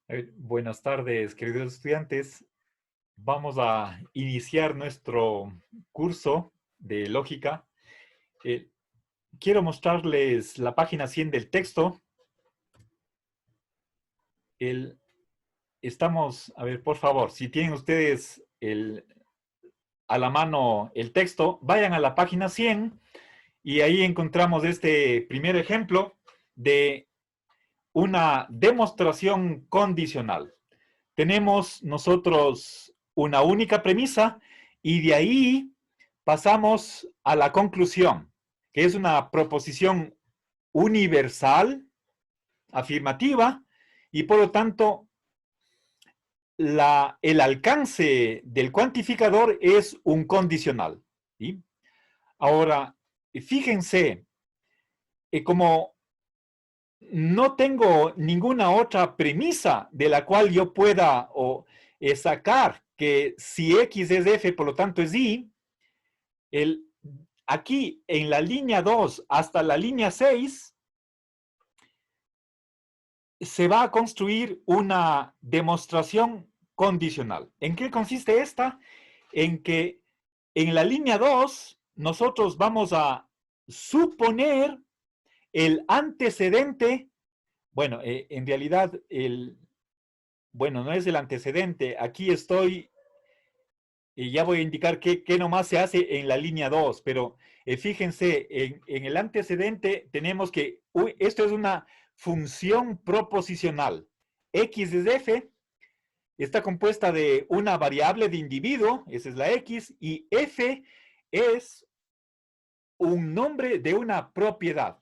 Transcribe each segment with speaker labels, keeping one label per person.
Speaker 1: Buenas tardes, queridos estudiantes. Vamos a iniciar nuestro curso de lógica. Eh, Quiero mostrarles la página 100 del texto. El, a ver, por favor, si tienen ustedes a la mano el texto, vayan a la página 100 y ahí encontramos este primer ejemplo de una demostración condicional. Tenemos nosotros una única premisa y de ahí pasamos a la conclusión, que es una proposición universal, afirmativa, y por lo tanto el alcance del cuantificador es un condicional. ¿Sí? Ahora, fíjense, como no tengo ninguna otra premisa de la cual yo pueda sacar que si X es F, por lo tanto es Y, aquí en la línea 2 hasta la línea 6 se va a construir una demostración condicional. ¿En qué consiste esta? En que en la línea 2 nosotros vamos a suponer el antecedente. Bueno, en realidad, bueno, no es el antecedente. Aquí estoy, y ya voy a indicar qué nomás se hace en la línea 2, pero fíjense, en el antecedente tenemos que, esto es una función proposicional. X es f, está compuesta de una variable de individuo, esa es la X, y f es un nombre de una propiedad.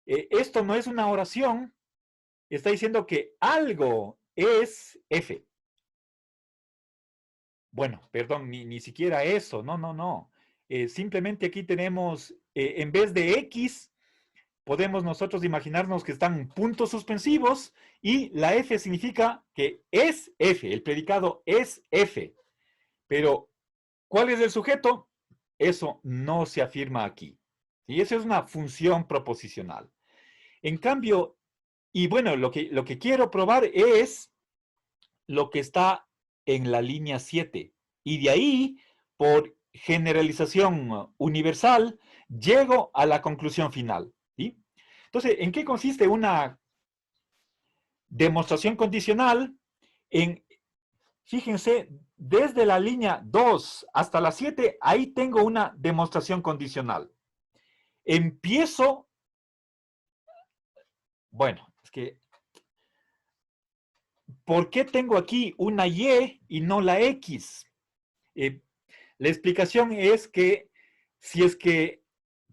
Speaker 1: Esto no es una oración, está diciendo que algo es f. Bueno, perdón, ni siquiera eso, no. Simplemente aquí tenemos, en vez de X, podemos nosotros imaginarnos que están puntos suspensivos y la F significa que es F, el predicado es F. Pero, ¿cuál es el sujeto? Eso no se afirma aquí. Y eso es una función proposicional. En cambio, y bueno, lo que quiero probar es lo que está en la línea 7. Y de ahí, por generalización universal, llego a la conclusión final. ¿Sí? Entonces, ¿en qué consiste una demostración condicional? Fíjense, desde la línea 2 hasta la 7, ahí tengo una demostración condicional. Empiezo, bueno, es que, ¿por qué tengo aquí una Y no la X? La explicación es que si es que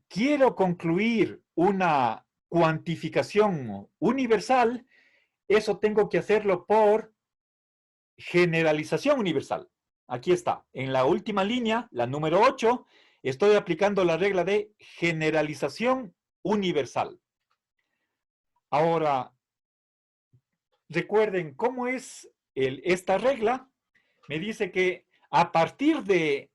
Speaker 1: quiero concluir una cuantificación universal, eso tengo que hacerlo por generalización universal. Aquí está, en la última línea, la número 8, estoy aplicando la regla de generalización universal. Ahora, recuerden cómo es esta regla. Me dice que a partir de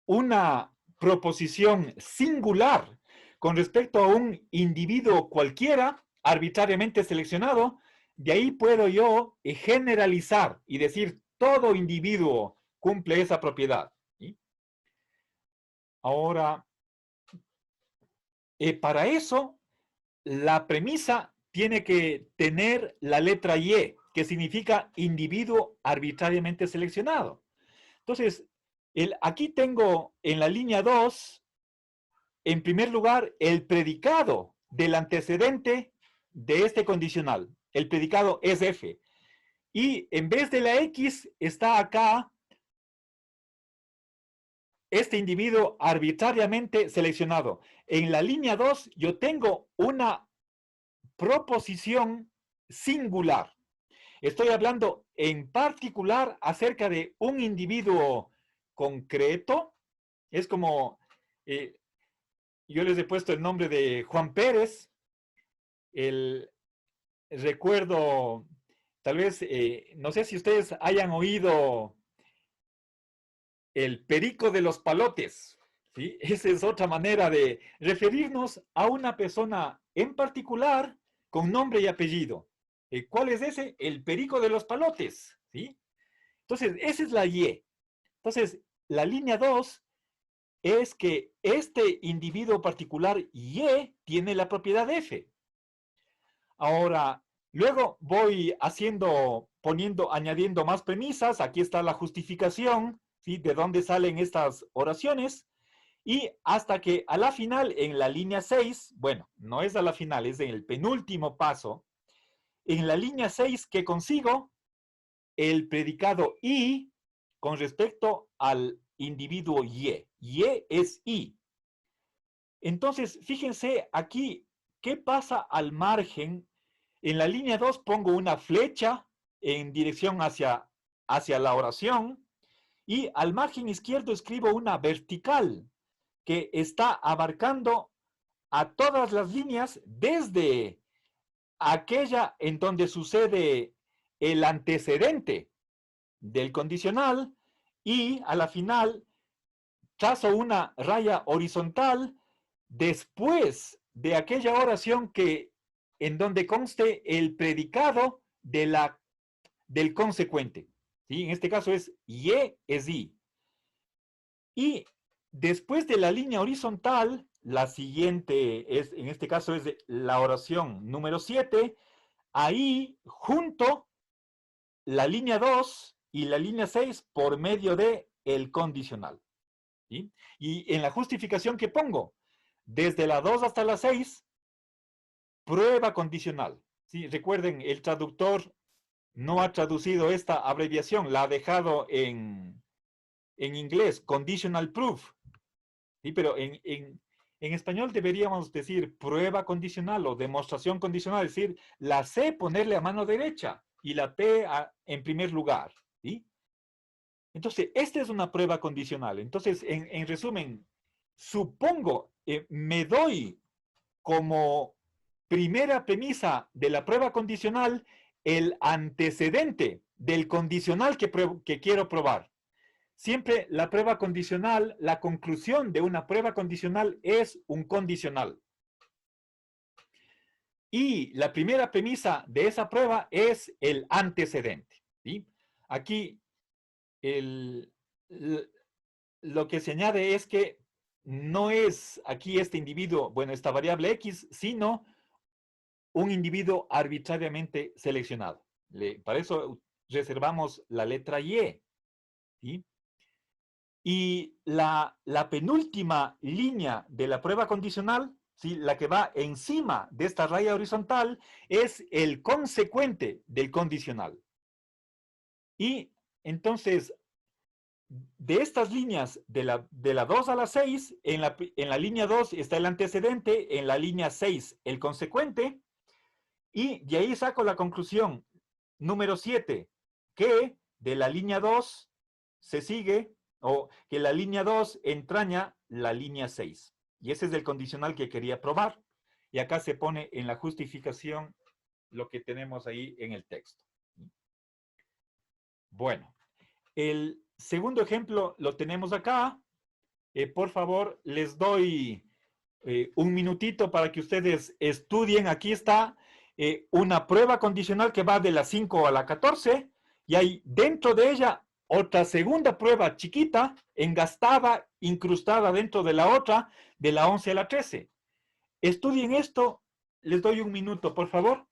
Speaker 1: una proposición singular con respecto a un individuo cualquiera, arbitrariamente seleccionado, de ahí puedo yo generalizar y decir todo individuo cumple esa propiedad. ¿Sí? Ahora, para eso, la premisa tiene que tener la letra Y, que significa individuo arbitrariamente seleccionado. Entonces, aquí tengo en la línea 2, en primer lugar, el predicado del antecedente de este condicional. El predicado es F. Y en vez de la X está acá este individuo arbitrariamente seleccionado. En la línea 2 yo tengo una proposición singular. Estoy hablando en particular acerca de un individuo concreto. Es como, yo les he puesto el nombre de Juan Pérez. Recuerdo, tal vez, no sé si ustedes hayan oído el perico de los palotes. ¿Sí? Esa es otra manera de referirnos a una persona en particular con nombre y apellido. ¿Cuál es ese? El perico de los palotes, ¿sí? Entonces, esa es la Y. Entonces, la línea 2 es que este individuo particular Y tiene la propiedad F. Ahora, luego voy añadiendo más premisas. Aquí está la justificación, ¿sí? De dónde salen estas oraciones. Y hasta que a la final, en la línea 6, bueno, no es a la final, es en el penúltimo paso. En la línea 6, ¿qué consigo? El predicado I con respecto al individuo Y. Y es I. Entonces, fíjense aquí, ¿qué pasa al margen? En la línea 2 pongo una flecha en dirección hacia la oración y al margen izquierdo escribo una vertical que está abarcando a todas las líneas desde aquella en donde sucede el antecedente del condicional y a la final trazo una raya horizontal después de aquella oración en donde conste el predicado del consecuente. ¿Sí? En este caso es Y es I. Y después de la línea horizontal, la siguiente es, en este caso es la oración número 7, ahí junto la línea 2 y la línea 6 por medio de el condicional. ¿Sí? Y en la justificación que pongo, desde la 2 hasta la 6, prueba condicional. ¿Sí? Recuerden, el traductor no ha traducido esta abreviación, la ha dejado en inglés, conditional proof. ¿Sí? Pero en español deberíamos decir prueba condicional o demostración condicional, es decir, la C ponerle a mano derecha y la P en primer lugar. ¿Sí? Entonces, esta es una prueba condicional. Entonces, en resumen, supongo, me doy como primera premisa de la prueba condicional el antecedente del condicional que quiero probar. Siempre la prueba condicional, la conclusión de una prueba condicional es un condicional. Y la primera premisa de esa prueba es el antecedente. ¿Sí? Aquí lo que se añade es que no es aquí este individuo, bueno, esta variable X, sino un individuo arbitrariamente seleccionado. Para eso reservamos la letra Y. ¿Sí? Y la penúltima línea de la prueba condicional, ¿sí? La que va encima de esta raya horizontal, es el consecuente del condicional. Y entonces, de estas líneas, de la 2 a la 6, en la línea 2 está el antecedente, en la línea 6 el consecuente, y de ahí saco la conclusión número 7, que de la línea 2 se sigue, o que la línea 2 entraña la línea 6. Y ese es el condicional que quería probar. Y acá se pone en la justificación lo que tenemos ahí en el texto. Bueno, el segundo ejemplo lo tenemos acá. Por favor, les doy un minutito para que ustedes estudien. Aquí está una prueba condicional que va de la 5 a la 14 y hay dentro de ella otra segunda prueba chiquita, engastada, incrustada dentro de la otra, de la 11 a la 13. Estudien esto, les doy un minuto, por favor.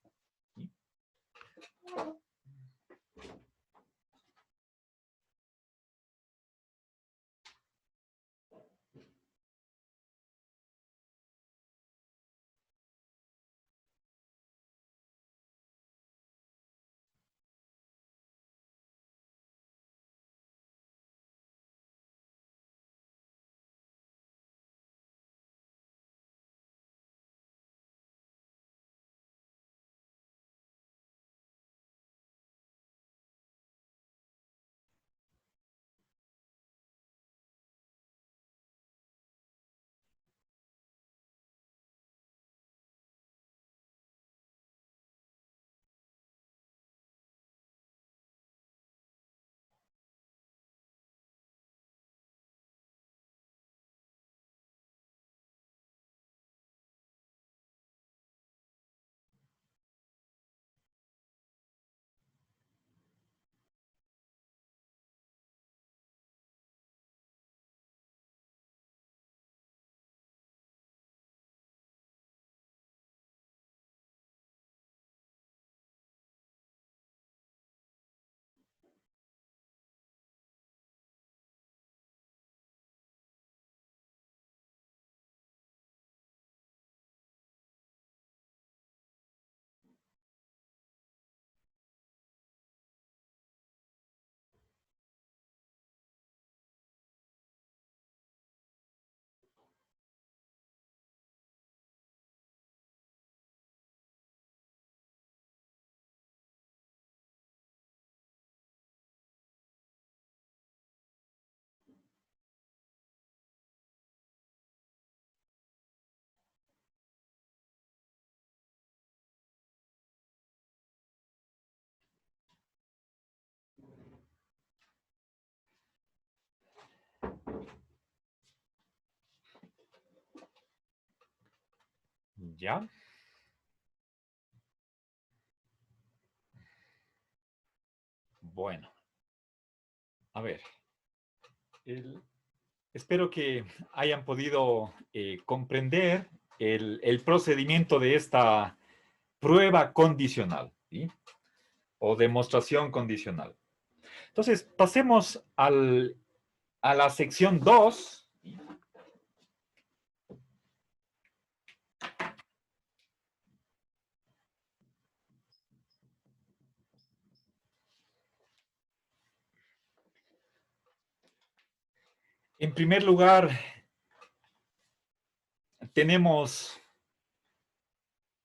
Speaker 1: ¿Ya? Bueno, a ver. Espero que hayan podido comprender el procedimiento de esta prueba condicional, ¿sí? O demostración condicional. Entonces, pasemos a la sección 2. En primer lugar, tenemos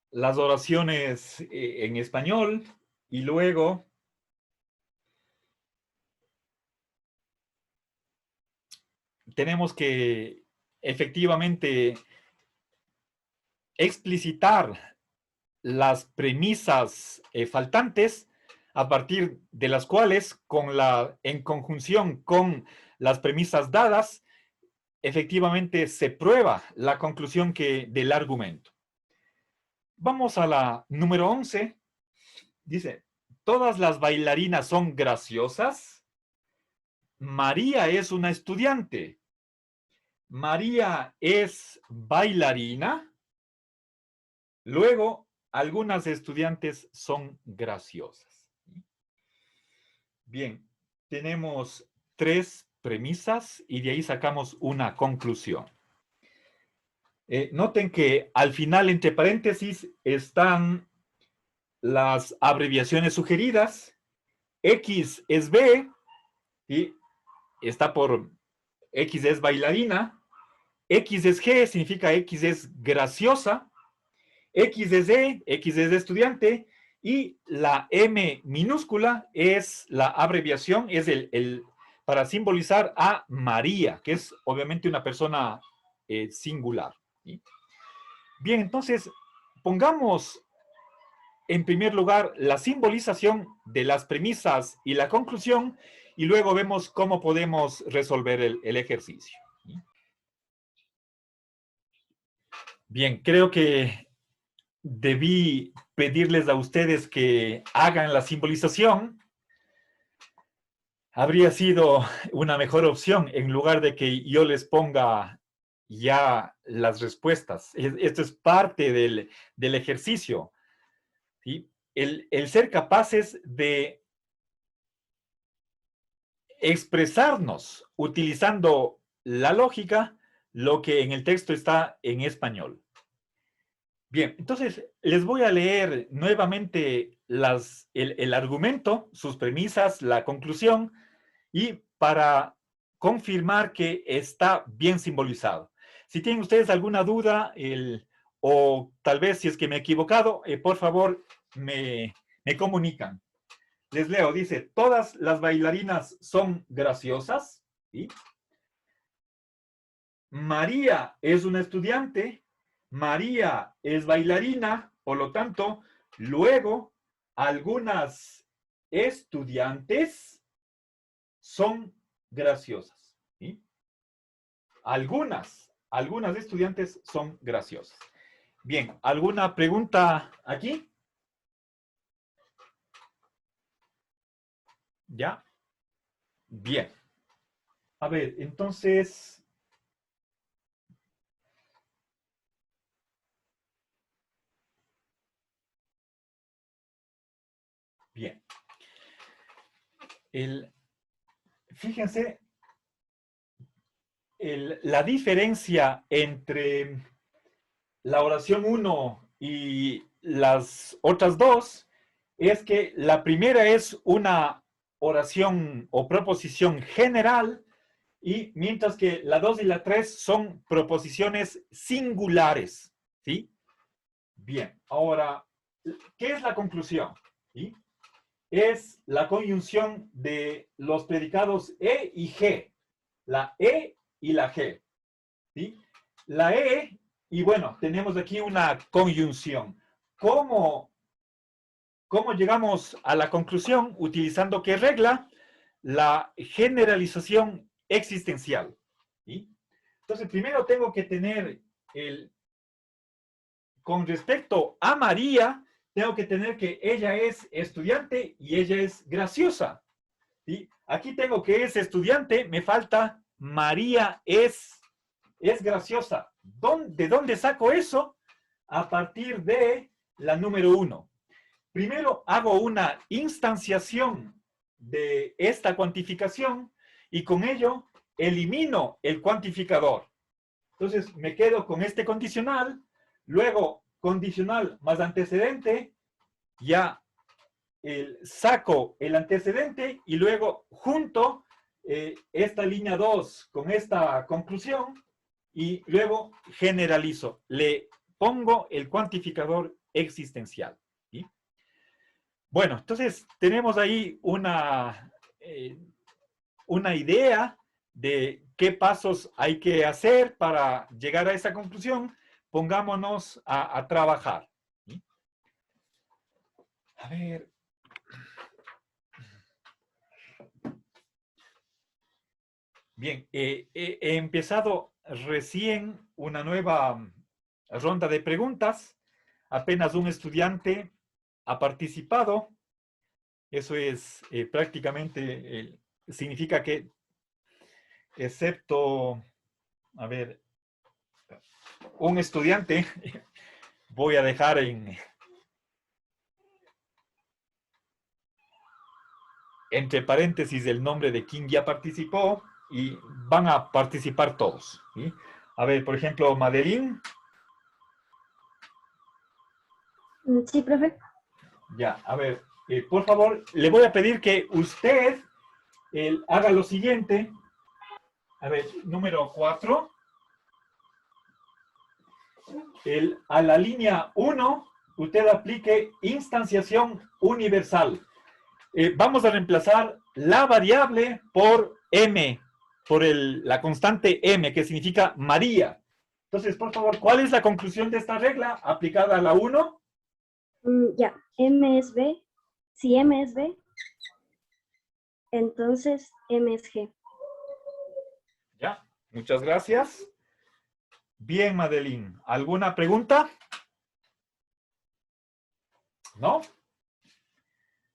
Speaker 1: las oraciones en español y luego tenemos que efectivamente explicitar las premisas faltantes a partir de las cuales, en conjunción con las premisas dadas, efectivamente se prueba la conclusión del argumento. Vamos a la número 11. Dice, ¿todas las bailarinas son graciosas? María es una estudiante. María es bailarina. Luego, algunas estudiantes son graciosas. Bien, tenemos 3 premisas y de ahí sacamos una conclusión. Noten que al final, entre paréntesis, están las abreviaciones sugeridas. X es B, y está por X es bailarina. X es G, significa X es graciosa. X es E, X es estudiante. Y la M minúscula es la abreviación, es para simbolizar a María, que es obviamente una persona singular. ¿Sí? Bien, entonces, pongamos en primer lugar la simbolización de las premisas y la conclusión, y luego vemos cómo podemos resolver el ejercicio. Bien, creo que debí pedirles a ustedes que hagan la simbolización. Habría sido una mejor opción en lugar de que yo les ponga ya las respuestas. Esto es parte del ejercicio. ¿Sí? El ser capaces de expresarnos utilizando la lógica lo que en el texto está en español. Bien, entonces les voy a leer nuevamente el argumento, sus premisas, la conclusión, y para confirmar que está bien simbolizado. Si tienen ustedes alguna duda, o tal vez si es que me he equivocado, por favor me comunican. Les leo, dice, todas las bailarinas son graciosas. ¿Sí? María es una estudiante. María es bailarina. Por lo tanto, luego, algunas estudiantes son graciosas. ¿Sí? Algunas estudiantes son graciosas. Bien, ¿alguna pregunta aquí? ¿Ya? Bien. A ver, entonces, bien. Fíjense, la diferencia entre la oración 1 y las otras dos es que la primera es una oración o proposición general, y mientras que la 2 y la 3 son proposiciones singulares. ¿Sí? Bien, ahora, ¿qué es la conclusión? ¿Sí? Es la conjunción de los predicados E y G. La E y la G. ¿Sí? La E, y bueno, tenemos aquí una conjunción. ¿Cómo llegamos a la conclusión? Utilizando qué regla? La generalización existencial. ¿Sí? Entonces, primero tengo que tener con respecto a María, tengo que tener que ella es estudiante y ella es graciosa. ¿Sí? Aquí tengo que es estudiante, me falta María es graciosa. ¿De dónde saco eso? A partir de la número 1. Primero hago una instanciación de esta cuantificación y con ello elimino el cuantificador. Entonces me quedo con este condicional, luego condicional más antecedente, ya saco el antecedente y luego junto esta línea 2 con esta conclusión y luego generalizo. Le pongo el cuantificador existencial. ¿Sí? Bueno, entonces tenemos ahí una idea de qué pasos hay que hacer para llegar a esa conclusión. Pongámonos a trabajar. ¿Sí? A ver. Bien, he empezado recién una nueva ronda de preguntas. Apenas un estudiante ha participado. Eso es prácticamente, significa que, excepto, a ver, un estudiante, voy a dejar entre paréntesis el nombre de quien ya participó y van a participar todos. ¿Sí? A ver, por ejemplo, Madeline.
Speaker 2: Sí, profe.
Speaker 1: Ya, a ver, por favor, le voy a pedir que usted haga lo siguiente. A ver, número 4. A la línea 1, usted aplique instanciación universal. Vamos a reemplazar la variable por m, por la constante m, que significa María. Entonces, por favor, ¿cuál es la conclusión de esta regla aplicada a la 1?
Speaker 2: Ya, M es B. Si M es B, entonces M es G.
Speaker 1: Ya, muchas gracias. Bien, Madeline. ¿Alguna pregunta? ¿No?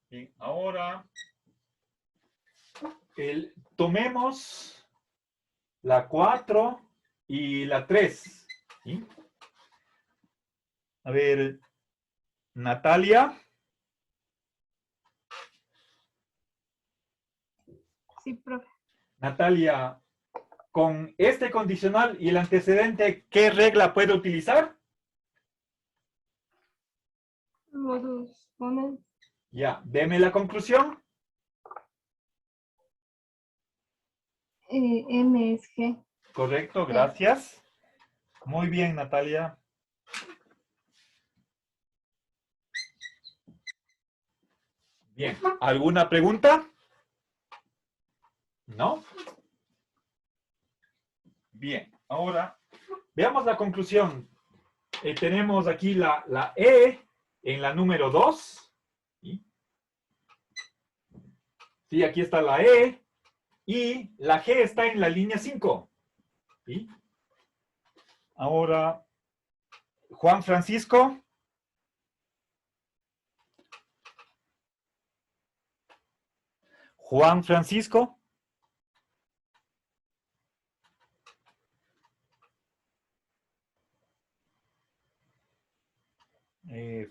Speaker 1: Bien, ahora tomemos la 4 y la 3. ¿Sí? A ver, Natalia.
Speaker 3: Sí, profe.
Speaker 1: Natalia, con este condicional y el antecedente, ¿qué regla puedo utilizar?
Speaker 3: Los ponen.
Speaker 1: Ya, deme la conclusión.
Speaker 3: M es G.
Speaker 1: Correcto, gracias. Muy bien, Natalia. Bien, ¿alguna pregunta? ¿No? Bien, ahora veamos la conclusión. Tenemos aquí la E en la número 2. ¿Sí? Sí, aquí está la E. Y la G está en la línea 5. ¿Sí? Ahora, Juan Francisco. Juan Francisco.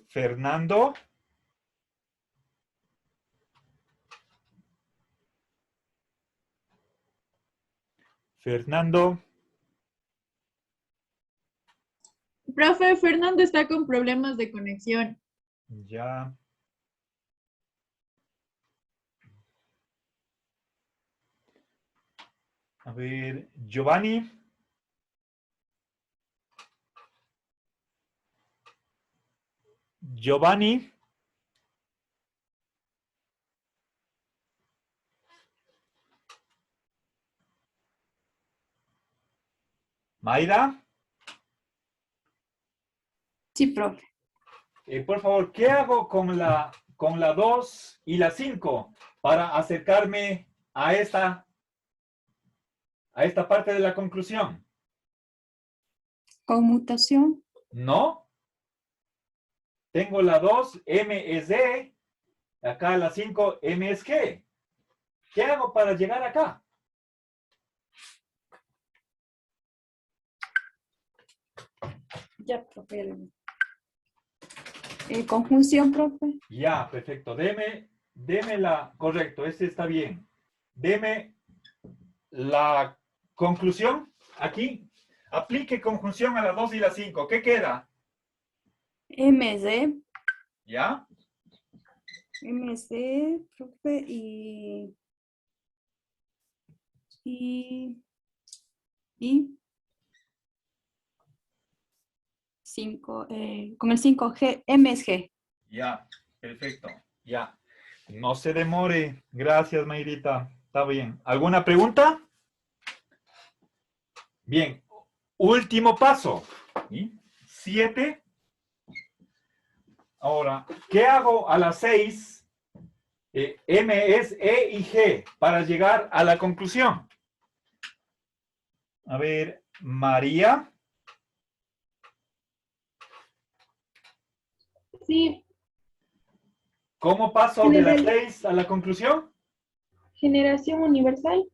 Speaker 1: Fernando. Fernando.
Speaker 3: Profe, Fernando está con problemas de conexión.
Speaker 1: Ya. A ver, Giovanni. Giovanni. Mayra.
Speaker 3: Sí, profe.
Speaker 1: Por favor, ¿qué hago con la 2 y la 5 para acercarme a esta parte de la conclusión?
Speaker 3: Conmutación.
Speaker 1: ¿No? tengo la 2, M es D. Acá la 5, M es G. ¿Qué hago para llegar acá?
Speaker 4: Ya, profe. Conjunción, profe.
Speaker 1: Ya, perfecto. Deme la... Correcto, este está bien. Deme la conclusión. Aquí, aplique conjunción a la 2 y la 5. ¿Qué queda?
Speaker 4: MD,
Speaker 1: ¿Ya?
Speaker 4: MC, profe, y 5, con el 5G, MSG.
Speaker 1: Ya, perfecto. Ya. No se demore. Gracias, Mayrita. Está bien. ¿Alguna pregunta? Bien. Último paso. 7. Ahora, ¿qué hago a las 6? M es E y G para llegar a la conclusión. A ver, María.
Speaker 3: Sí,
Speaker 1: ¿Cómo paso de las 6 a la conclusión?
Speaker 3: generación universal.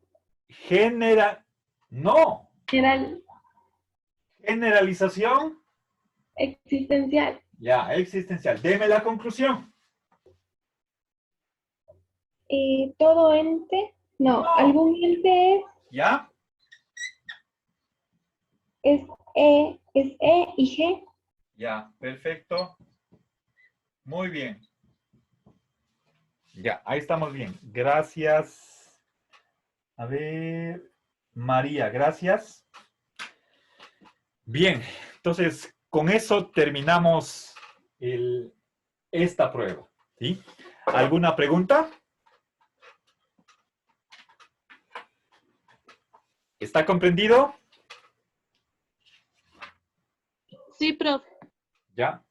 Speaker 1: No.
Speaker 3: General,
Speaker 1: Generalización.
Speaker 3: existencial.
Speaker 1: Ya, existencial. Deme la conclusión.
Speaker 3: Todo ente, no, algún ente
Speaker 1: ¿Ya?
Speaker 3: es E y G.
Speaker 1: Ya, perfecto. Muy bien. Ya, ahí estamos bien. Gracias. A ver, María, gracias. Bien, entonces con eso terminamos esta prueba. ¿Sí? ¿Alguna pregunta? ¿Está comprendido?
Speaker 3: Sí, profe.
Speaker 1: Ya.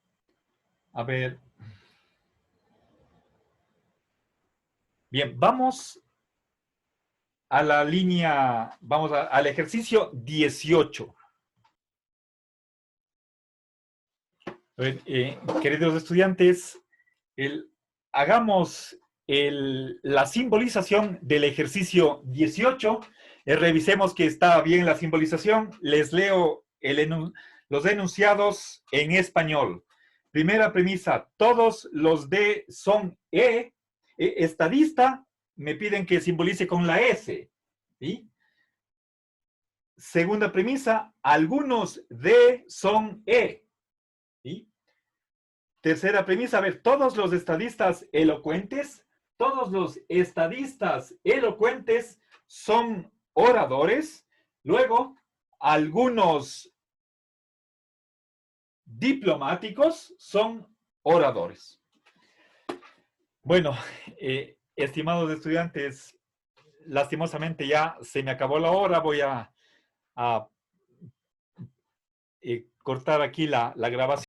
Speaker 1: A ver. Bien, vamos a la línea, vamos al ejercicio 18. A ver, queridos estudiantes, hagamos la simbolización del ejercicio 18. Revisemos que está bien la simbolización. Les leo los enunciados en español. Primera premisa, todos los D son E. Estadista, me piden que simbolice con la S. ¿Sí? Segunda premisa, algunos D son E. ¿Sí? Tercera premisa, a ver, todos los estadistas elocuentes son oradores. Luego, algunos diplomáticos son oradores. Bueno, estimados estudiantes, lastimosamente ya se me acabó la hora. Voy a cortar aquí la grabación.